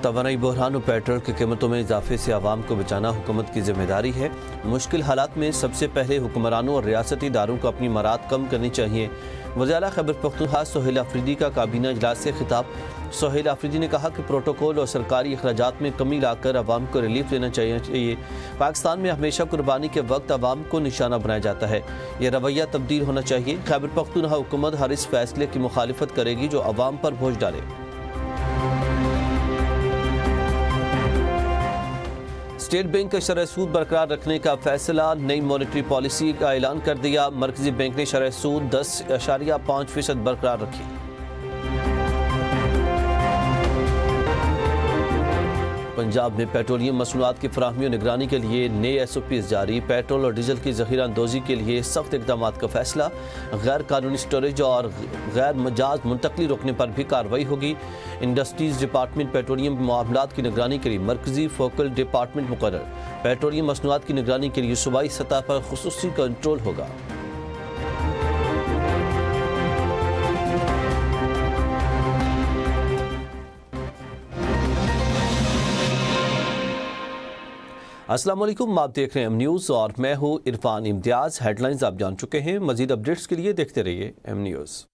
तवानाई बहरान और पेट्रोल की कीमतों में इजाफे से आवाम को बचाना हुकूमत की जिम्मेदारी है। मुश्किल हालात में सबसे पहले हुक्मरानों और रियासती इदारों को अपनी मराद कम करनी चाहिए। वज़ीर खैबर पख्तूनख्वा सोहेल अफरीदी का काबीना इजलास से खिताब। सोहेल अफरीदी ने कहा कि प्रोटोकॉल और सरकारी अखराजात में कमी लाकर आवाम को रिलीफ देना चाहिए। पाकिस्तान में हमेशा कुर्बानी के वक्त आवाम को निशाना बनाया जाता है। यह रवैया तब्दील होना चाहिए। खैबर पख्तूनख्वा हुकूमत हर इस फैसले की मुखालिफत करेगी जो आवाम पर बोझ डाले। स्टेट बैंक का शरह सूद बरकरार रखने का फैसला। नई मॉनेटरी पॉलिसी का ऐलान कर दिया। मरकजी बैंक ने शरह सूद 10.5% बरकरार रखी। पंजाब में पेट्रोलियम मसनूआत की फराहमी और निगरानी के लिए नए SOPs जारी। पेट्रोल और डीजल की ज़ख़ीरा अंदोज़ी के लिए सख्त इक़दाम का फैसला। गैर कानूनी स्टोरेज और गैर मजाज मुंतकली रोकने पर भी कार्रवाई होगी। इंडस्ट्रीज़ डिपार्टमेंट पेट्रोलियम मामलात की निगरानी के लिए मरकजी फोकल डिपार्टमेंट मुकर्रर। पेट्रोलियम मसनूआत की निगरानी के लिए सूबाई सतह पर खुसूसी कंट्रोल होगा। अस्सलाम वालेकुम, आप देख रहे हैं M-News और मैं हूँ इरफान इम्तियाज़। हेडलाइंस आप जान चुके हैं। मज़ीद अपडेट्स के लिए देखते रहिए M-News।